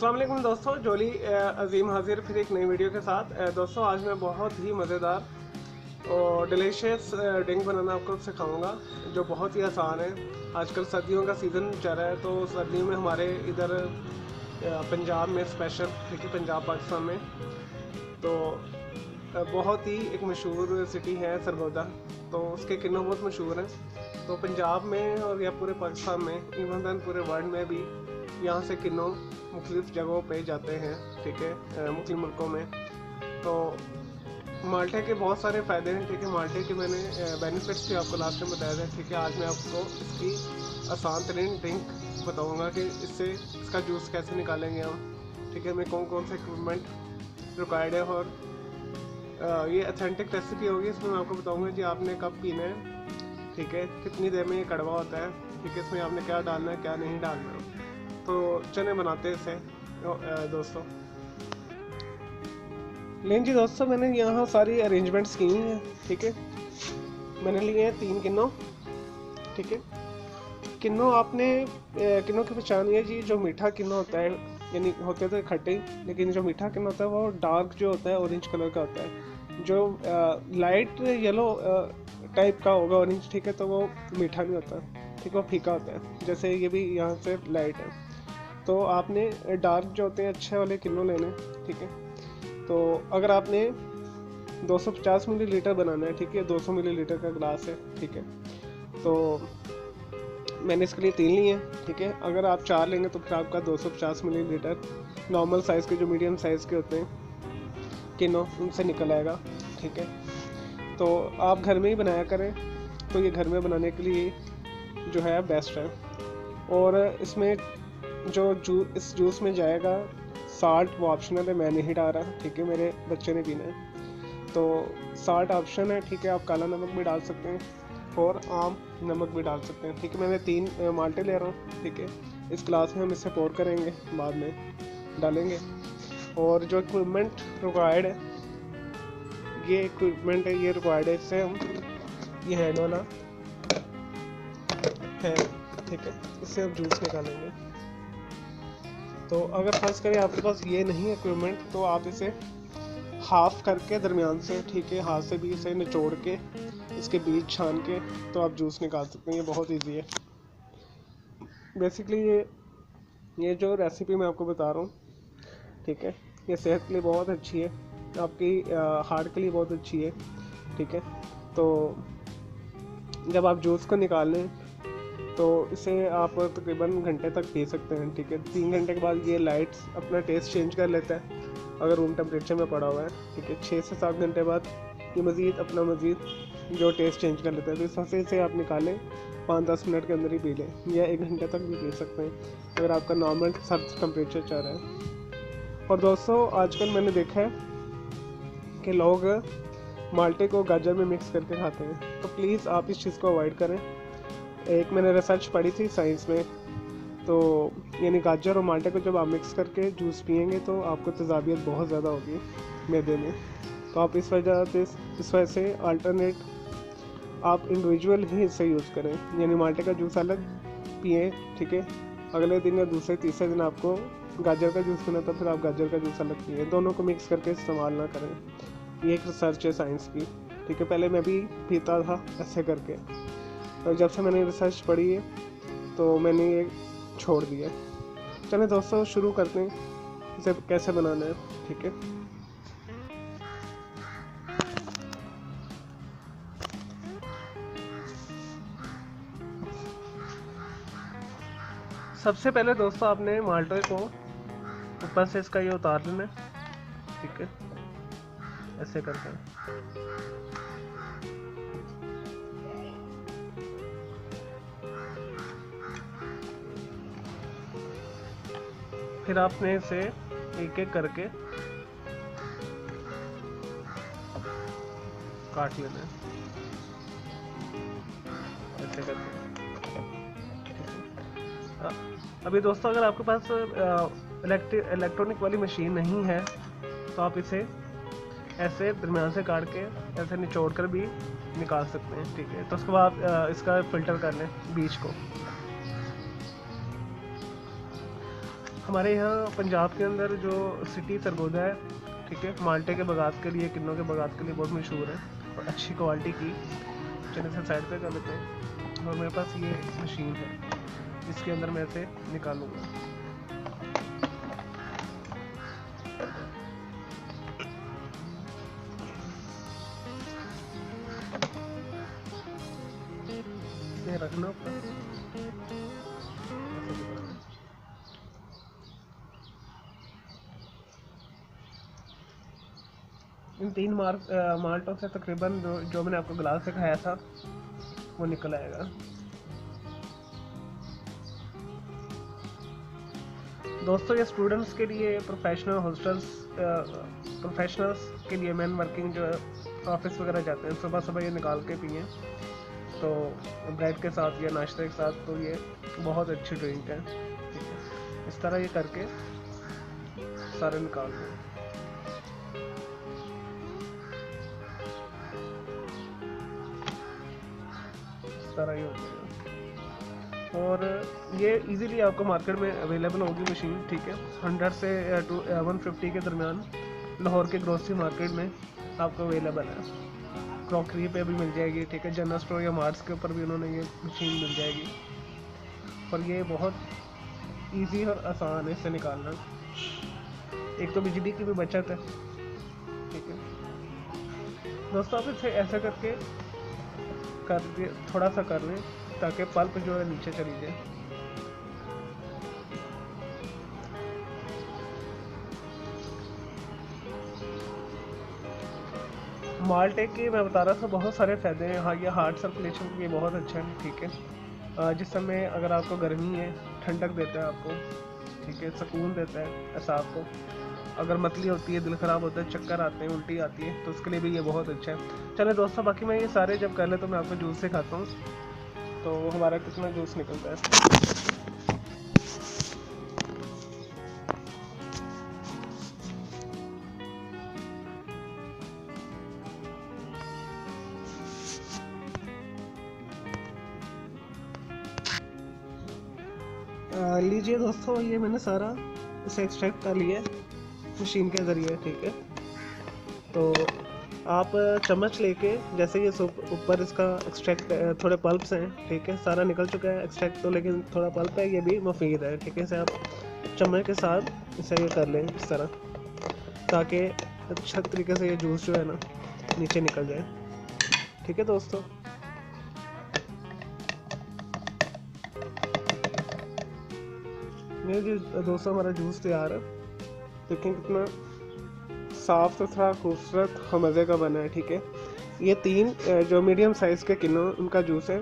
अस्सलाम वालेकुम दोस्तों, जोली अजीम हाजिर फिर एक नई वीडियो के साथ। दोस्तों आज मैं बहुत ही मज़ेदार और डिलीशियस ड्रिंक बनाना आपको सिखाऊंगा जो बहुत ही आसान है। आजकल सर्दियों का सीज़न चल रहा है, तो सर्दियों में हमारे इधर पंजाब में स्पेशल, देखिए पंजाब पाकिस्तान में तो बहुत ही एक मशहूर सिटी है सरगोदा, तो उसके किन्नू बहुत मशहूर हैं। तो पंजाब में और या पूरे पाकिस्तान में, इवन दैन पूरे वर्ल्ड में भी यहाँ से किन्नू मुख्तलिफ़ जगहों पे जाते हैं, ठीक है, मुख्तलिफ मुल्कों में। तो माल्टे के बहुत सारे फ़ायदे हैं, ठीक है। माल्टे के मैंने बेनिफिट्स भी आपको लास्ट में बताया था, ठीक है। आज मैं आपको इसकी आसान तरीन ड्रिंक बताऊँगा कि इससे इसका जूस कैसे निकालेंगे हम, ठीक है। मैं कौन कौन से इक्विपमेंट रिक्वायर्ड है, और ये अथेंटिक रेसिपी होगी। इसमें मैं आपको बताऊँगा कि आपने कब पीना है, ठीक है, कितनी देर में ये कड़वा होता है, ठीक है, इसमें आपने क्या डालना है क्या नहीं डालना है। तो चने बनाते हैं इसे दोस्तों। लेकिन जी दोस्तों, मैंने यहाँ सारी अरेंजमेंट्स की हैं, ठीक है। मैंने लिए हैं 3 किन्नू, ठीक है। किन्नू आपने किन्नू की पहचान ये जी, जो मीठा किन्नू होता है, यानी होते तो खट्टे, लेकिन जो मीठा किन्नू होता है वो डार्क जो होता है ऑरेंज कलर का होता है। जो लाइट येलो टाइप का होगा ऑरेंज, ठीक है, तो वो मीठा नहीं होता, ठीक है, वो फीका होता है। जैसे ये भी यहाँ से लाइट है, तो आपने डार्क जो होते हैं अच्छे वाले किन्नू लेने, ठीक है। तो अगर आपने 250 मिलीलीटर बनाना है, ठीक है, 200 मिलीलीटर का ग्लास है, ठीक है, तो मैंने इसके लिए 3 लिए हैं, ठीक है। अगर आप 4 लेंगे तो फिर आपका 250 मिलीलीटर नॉर्मल साइज़ के, जो मीडियम साइज़ के होते हैं किन्नू, उनसे निकल आएगा, ठीक है। तो आप घर में ही बनाया करें, तो ये घर में बनाने के लिए जो है बेस्ट है। और इसमें जो इस जूस में जाएगा साल्ट, वो ऑप्शनल है, मैं नहीं डाल रहा, ठीक है, मेरे बच्चे ने पीना है। तो साल्ट ऑप्शन है, ठीक है, आप काला नमक भी डाल सकते हैं और आम नमक भी डाल सकते हैं, ठीक है। मैंने 3 माल्टे ले रहा हूँ, ठीक है। इस ग्लास में हम इसे पोर करेंगे, बाद में डालेंगे। और जो इक्विपमेंट रिक्वायर्ड है, ये इक्विपमेंट है, ये रिक्वायर्ड है। इससे हम ये हैंड वाला है, ठीक है, इससे हम जूस निकालेंगे। तो अगर फर्ज करें आपके पास ये नहीं है इक्विपमेंट, तो आप इसे हाफ करके दरमियान से, ठीक है, हाथ से भी इसे निचोड़ के इसके बीज छान के तो आप जूस निकाल सकते हैं। ये बहुत इजी है। बेसिकली ये जो रेसिपी मैं आपको बता रहा हूँ, ठीक है, ये सेहत के लिए बहुत अच्छी है, आपकी हार्ट के लिए बहुत अच्छी है, ठीक है। तो जब आप जूस को निकाल लें तो इसे आप तकरीबन घंटे तक पी सकते हैं, ठीक है। 3 घंटे के बाद ये लाइट्स अपना टेस्ट चेंज कर लेता है, अगर रूम टेम्परेचर में पड़ा हुआ है, ठीक है। 6 से 7 घंटे बाद ये मज़ीद जो टेस्ट चेंज कर लेता है। तो इस वजह से आप निकालें, 5-10 मिनट के अंदर ही पी लें, या 1 घंटे तक भी पी सकते हैं अगर आपका नॉर्मल सर्द टेम्परेचर चल रहा है। और दोस्तों, आजकल मैंने देखा है कि लोग माल्टे को गाजर में मिक्स करके खाते हैं, तो प्लीज़ आप इस चीज़ को अवॉइड करें। एक मैंने रिसर्च पढ़ी थी साइंस में, तो यानी गाजर और माल्टे को जब आप मिक्स करके जूस पियेंगे तो आपको तेज़ाबियत बहुत ज़्यादा होगी मैदे में। तो आप इस वजह से अल्टरनेट आप इंडिविजुअल ही इसे यूज़ करें, यानी माल्टे का जूस अलग पिएं, ठीक है। अगले दिन या दूसरे तीसरे दिन आपको गाजर का जूस पीना, तो फिर आप गाजर का जूस अलग पिए, दोनों को मिक्स करके इस्तेमाल ना करें। ये एक रिसर्च है साइंस की, ठीक है। पहले मैं भी पीता था ऐसे करके, और जब से मैंने रिसर्च पढ़ी है तो मैंने ये छोड़ दिया। चलें दोस्तों, शुरू करते हैं इसे कैसे बनाना है, ठीक है। सबसे पहले दोस्तों आपने माल्टे को ऊपर से इसका ये उतार लेना है, ठीक है, ऐसे करके। फिर आपने इसे एक एक करके काट लेना है, ऐसे करके। अभी दोस्तों, अगर आपके पास इलेक्ट्रॉनिक वाली मशीन नहीं है, तो आप इसे ऐसे दरमियान से काट के ऐसे निचोड़ कर भी निकाल सकते हैं, ठीक है। तो उसके बाद इसका फ़िल्टर कर लें बीज को। हमारे यहाँ पंजाब के अंदर जो सिटी सरगोदा है, ठीक है, माल्टे के बागात के लिए, किन्नों के बागात के लिए बहुत मशहूर है और अच्छी क्वालिटी की। चलिए इसे साइड पे कर लेते हैं। और मेरे पास ये मशीन है, इसके अंदर मैं इसे निकालूंगा। इसे रखना ऊपर। इन 3 माल्टों से तकरीबन जो मैंने आपको गिलास दिखाया था वो निकल आएगा। दोस्तों ये स्टूडेंट्स के लिए, प्रोफेशनल्स के लिए, मैन वर्किंग जो ऑफिस वगैरह जाते हैं, सुबह सुबह ये निकाल के पिए तो ब्रेड के साथ या नाश्ते के साथ, तो ये बहुत अच्छी ड्रिंक है। ठीक है, इस तरह ये करके सारे निकाल दें। इस तरह ये हो जाएगा और ये इजीली आपको मार्केट में अवेलेबल होगी मशीन। ठीक है, 100 से 150 के दरमियान लाहौर के ग्रोसरी मार्केट में आपको अवेलेबल है। क्रॉकरी पे भी मिल जाएगी। ठीक है, जनरल स्टोर या मार्ट्स के ऊपर भी उन्होंने ये मशीन मिल जाएगी और ये बहुत इजी और आसान है इसे निकालना। एक तो बिजली की भी बचत है। ठीक है दोस्तों, आप इसे ऐसा करके थोड़ा सा कर लें ताकि पल्प जो है नीचे चली जाए। माल्टे के मैं बता रहा था बहुत सारे फ़ायदे हैं। हाँ, ये हार्ट सर्कुलेशन के लिए बहुत अच्छा है। ठीक है, जिस समय अगर आपको गर्मी है, ठंडक देता है आपको। ठीक है, सुकून देता है ऐसा आपको। अगर मतली होती है, दिल ख़राब होता है, चक्कर आते हैं, उल्टी आती है, तो उसके लिए भी ये बहुत अच्छा है। चलो दोस्तों, बाकी मैं ये सारे जब कर ले तो मैं आपको जूस से खाता हूँ तो हमारा कितना जूस निकलता है। लीजिए दोस्तों, ये मैंने सारा इसे एक्सट्रैक्ट कर लिया मशीन के ज़रिए। ठीक है, तो आप चम्मच लेके, जैसे ये ऊपर इसका एक्सट्रैक्ट थोड़े पल्प्स हैं। ठीक है, सारा निकल चुका है एक्सट्रैक्ट तो, लेकिन थोड़ा पल्प है, ये भी मुफीद है। ठीक है, इसे आप चम्मच के साथ इसे ये कर लें इस तरह, ताकि अच्छा तरीके से ये जूस जो है ना नीचे निकल जाए। ठीक है दोस्तों, मेरे दोस्तों हमारा जूस तैयार है। देखें कितना साफ़ सुथरा, खूबसूरत और मज़े का बना है। ठीक है, ये 3 जो मीडियम साइज़ के किलो उनका जूस है।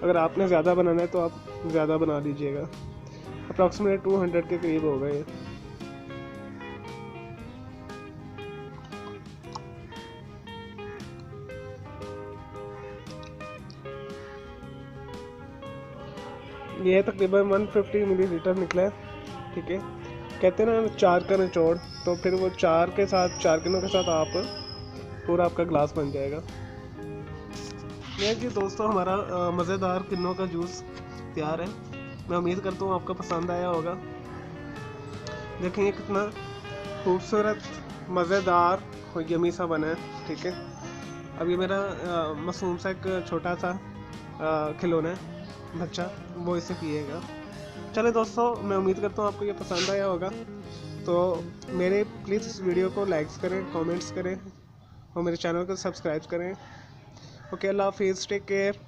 अगर आपने ज़्यादा बनाना है तो आप ज़्यादा बना लीजिएगा। अप्रॉक्सीमेट 200 के करीब होगा ये तकरीबन 150 मिलीलीटर निकला है। ठीक है, कहते हैं ना 4 का निचोड़, तो फिर वो 4 किलो के साथ आप पूरा आपका गिलास बन जाएगा। ये जी दोस्तों, हमारा मज़ेदार किन्नों का जूस तैयार है। मैं उम्मीद करता हूँ आपको पसंद आया होगा। देखेंगे कितना खूबसूरत, मज़ेदार और यमी सा बना है। ठीक है, अब ये मेरा मासूम सा एक छोटा सा खिलौना है बच्चा, वो इसे पिएगा। चले दोस्तों, मैं उम्मीद करता हूँ आपको ये पसंद आया होगा। तो मेरे प्लीज़ इस वीडियो को लाइक्स करें, कमेंट्स करें और मेरे चैनल को सब्सक्राइब करें। ओके, अल्लाह हाफिज़, टेक केयर।